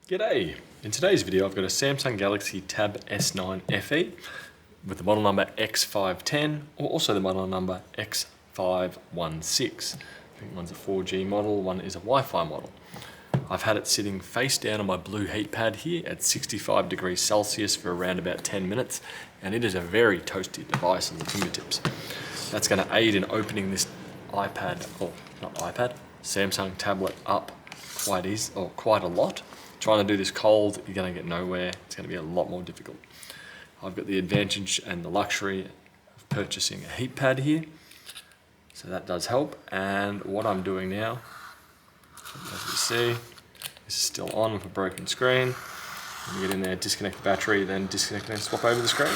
G'day! In today's video I've got a Samsung Galaxy Tab S9 FE with the model number X510 or also the model number X516. I think one's a 4G model, one is a Wi-Fi model. I've had it sitting face down on my blue heat pad here at 65 degrees Celsius for around about 10 minutes, and it is a very toasty device on the fingertips. That's going to aid in opening this Samsung tablet up quite a lot. Trying to do this cold, you're going to get nowhere. It's going to be a lot more difficult. I've got the advantage and the luxury of purchasing a heat pad here, so that does help. And what I'm doing now, as you see, this is still on with a broken screen. You get in there, disconnect the battery, then disconnect and swap over the screen.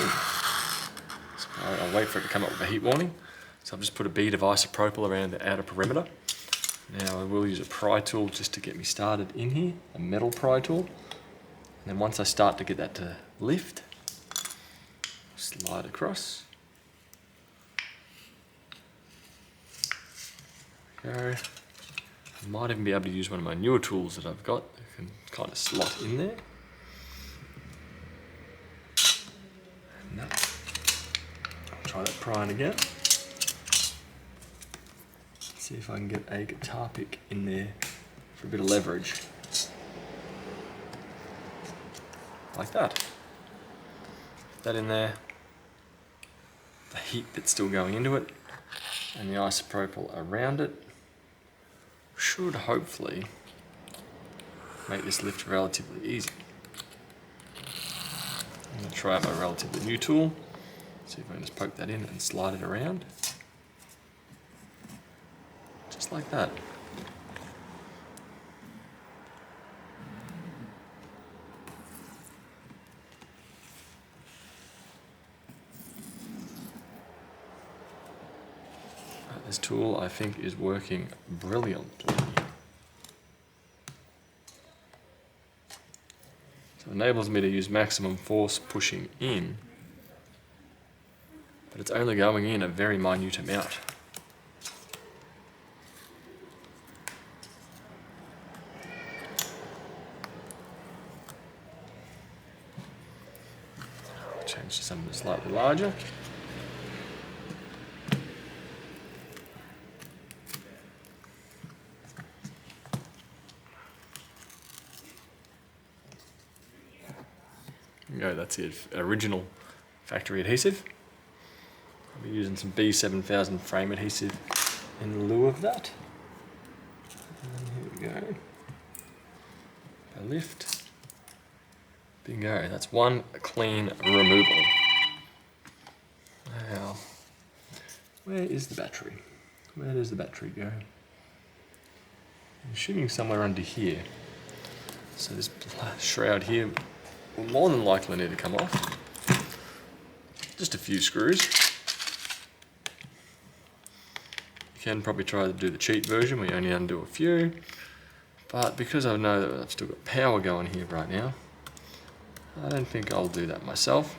So I'll wait for it to come up with a heat warning. So I've just put a bead of isopropyl around the outer perimeter. Now I will use a pry tool just to get me started in here, a metal pry tool. And then once I start to get that to lift, slide across. There we go. I might even be able to use one of my newer tools that I've got that can kind of slot in there. No. I'll try that prying again. See if I can get a guitar pick in there for a bit of leverage. Like that. Put that in there. The heat that's still going into it and the isopropyl around it should hopefully make this lift relatively easy. I'm going to try out my relatively new tool. See if I can just poke that in and slide it around. Just like that. This tool I think is working brilliantly. So it enables me to use maximum force pushing in, but it's only going in a very minute amount. Change to something slightly larger. There you go, that's it. Original factory adhesive. I'll be using some B7000 frame adhesive in lieu of that. And here we go. A lift. Bingo, that's one clean removal. Now, where is the battery? Where does the battery go? I'm assuming somewhere under here. So this shroud here will more than likely need to come off. Just a few screws. You can probably try to do the cheap version where you only undo a few. But because I know that I've still got power going here right now, I don't think I'll do that myself.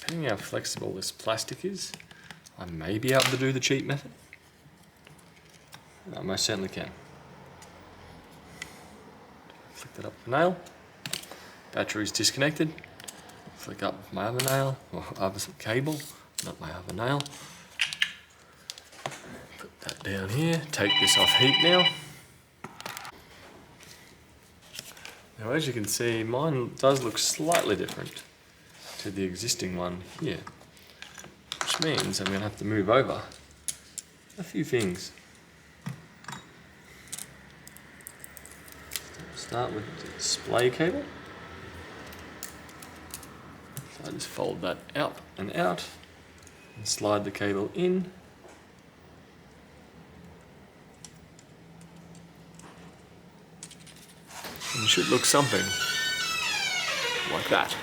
Depending how flexible this plastic is, I may be able to do the cheap method. I most certainly can. Flick that up with the nail. Battery's disconnected. Flick up with my other nail, or other cable, not my other nail. Put that down here. Take this off heat now. Now as you can see, mine does look slightly different to the existing one here, which means I'm going to have to move over a few things. Start with the display cable. I just fold that out and slide the cable in. And it should look something like that.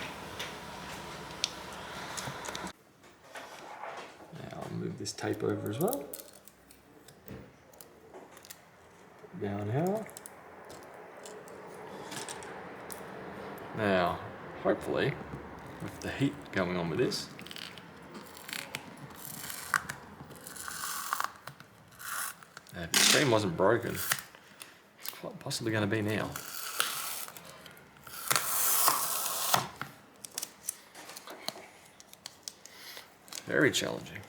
Now I'll move this tape over as well. Down here. Now, hopefully, with the heat going on with this, if the screen wasn't broken, it's quite possibly going to be now. Very challenging.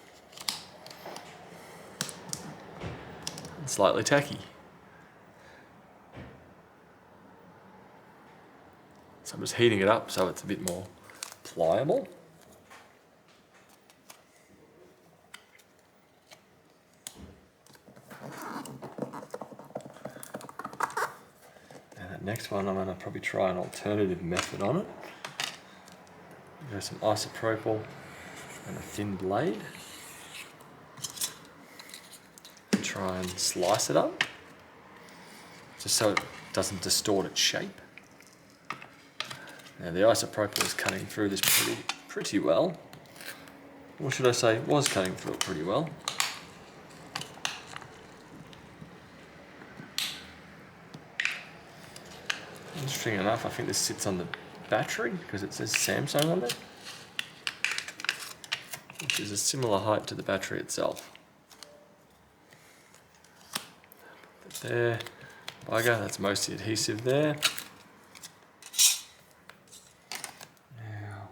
And slightly tacky. So I'm just heating it up so it's a bit more pliable. And that next one, I'm going to probably try an alternative method on it. Go some isopropyl and a thin blade. And try and slice it up, just so it doesn't distort its shape. Now the isopropyl is cutting through this pretty well. Or should I say, was cutting through it pretty well. Interesting enough, I think this sits on the battery because it says Samsung on it, which is a similar height to the battery itself. Put that there. Bugger, that's most of the adhesive there. Now,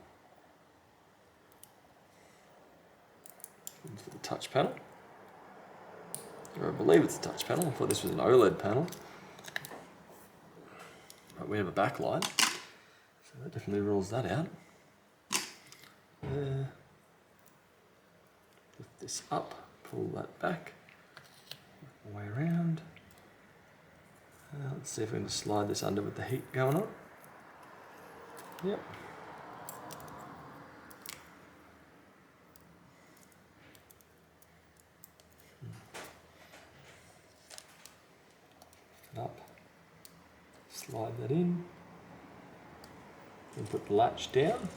into the touch panel. Or I believe it's a touch panel. I thought this was an OLED panel. But we have a backlight, so that definitely rules that out. Lift this up, pull that back, work my way around. Let's see if we can slide this under with the heat going on. Yep. Up. Slide that in. And put the latch down.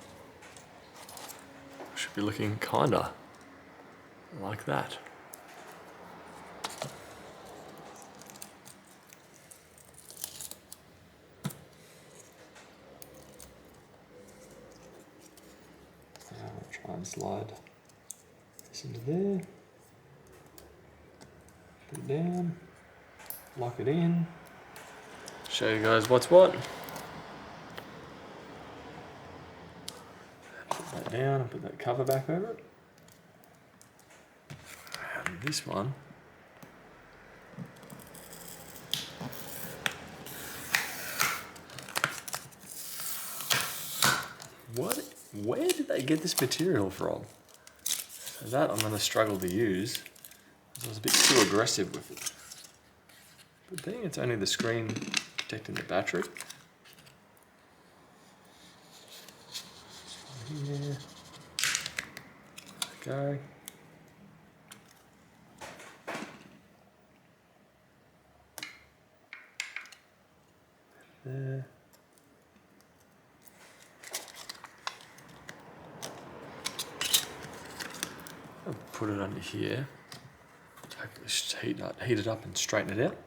Should be looking kinda like that. Try and slide this into there, put it down, lock it in, show you guys what's what. Put that down and put that cover back over it. And this one, where did they get this material from? So that I'm going to struggle to use, because I was a bit too aggressive with it. But being it's only the screen protecting the battery. Here. Go. There. I'll put it under here. Hopefully just heat it up and straighten it out.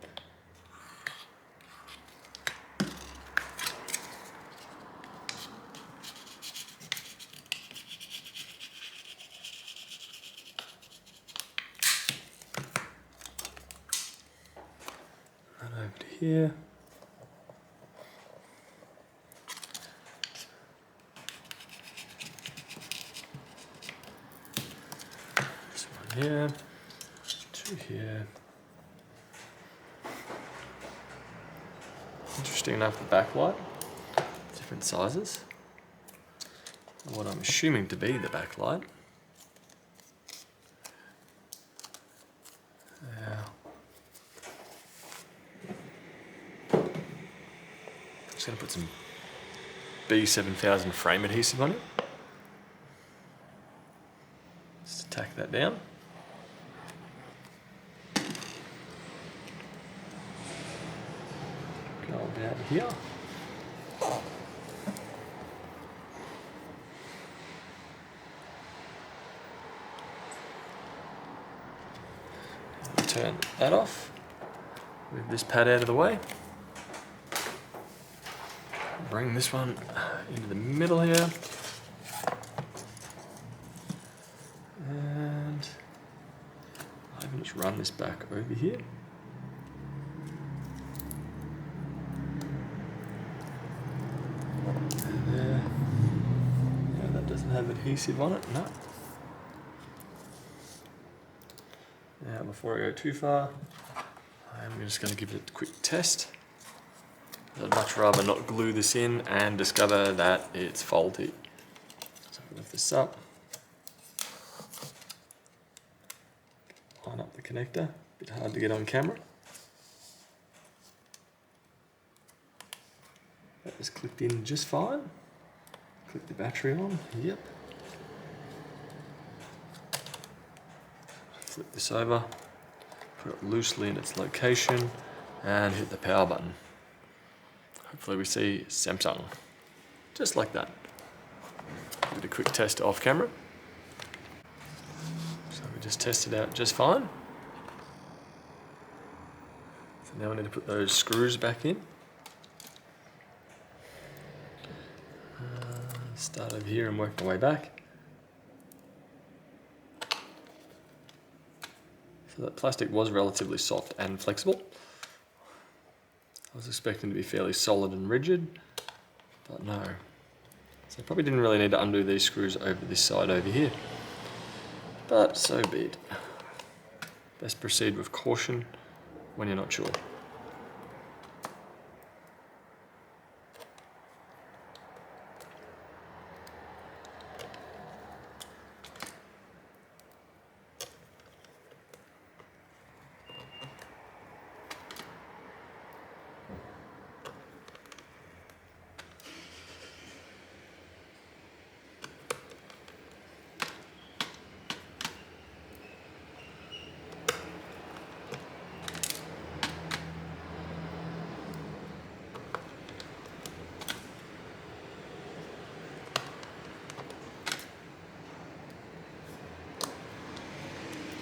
And over to here. Here, to here. Interesting enough, the backlight, different sizes. What I'm assuming to be the backlight. Just going to put some B7000 frame adhesive on it. Just tack that down. Go about here. Turn that off. Move this pad out of the way. Bring this one into the middle here. And I can just run this back over here. And there. Yeah, that doesn't have adhesive on it, no. Now, before I go too far, I'm just going to give it a quick test. I'd much rather not glue this in and discover that it's faulty. So lift this up, line up the connector, a bit hard to get on camera. That is clipped in just fine. Click the battery on, yep. Flip this over, put it loosely in its location, and hit the power button. Hopefully we see Samsung, just like that. Did a quick test off camera. So we just tested out just fine. So now we need to put those screws back in. Start over here and work my way back. So that plastic was relatively soft and flexible. I was expecting to be fairly solid and rigid, but no. So I probably didn't really need to undo these screws over this side over here. But so be it. Best proceed with caution when you're not sure.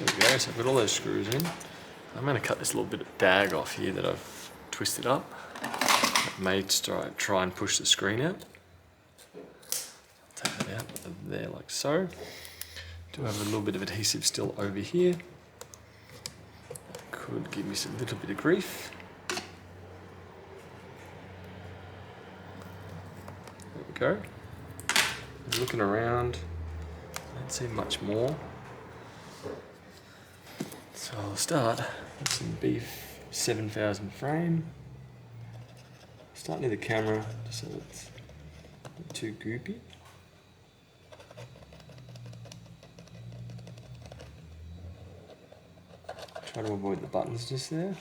There we go, so I've got all those screws in. I'm going to cut this little bit of dag off here that I've twisted up. That may try and push the screen out. Take that out there like so. Do have a little bit of adhesive still over here. Could give me a little bit of grief. There we go. Looking around, I don't see much more. So I'll start with some beef 7000 frame. Start near the camera just so it's not too goopy. Try to avoid the buttons just there.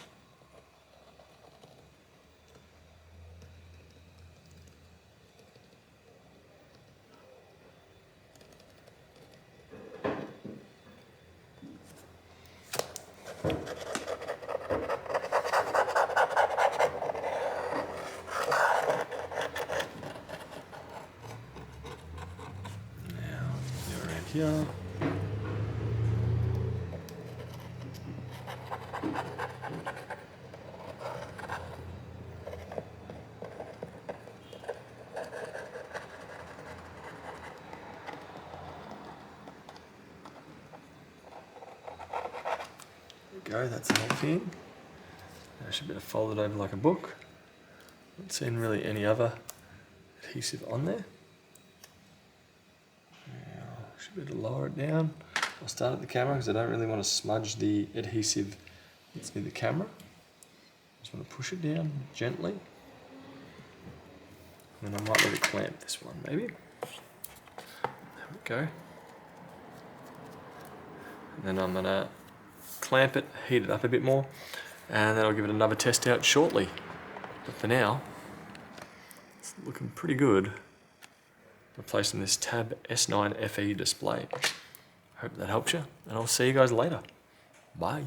Here. There we go, that's the whole thing. I should be able to fold it over like a book. Not seeing really any other adhesive on there. Should be able to lower it down. I'll start at the camera because I don't really want to smudge the adhesive that's near the camera. Just want to push it down gently. And then I might let it clamp this one maybe. There we go. And then I'm going to clamp it, heat it up a bit more, and then I'll give it another test out shortly. But for now, it's looking pretty good. Replacing this Tab S9FE display. Hope that helps you, and I'll see you guys later. Bye.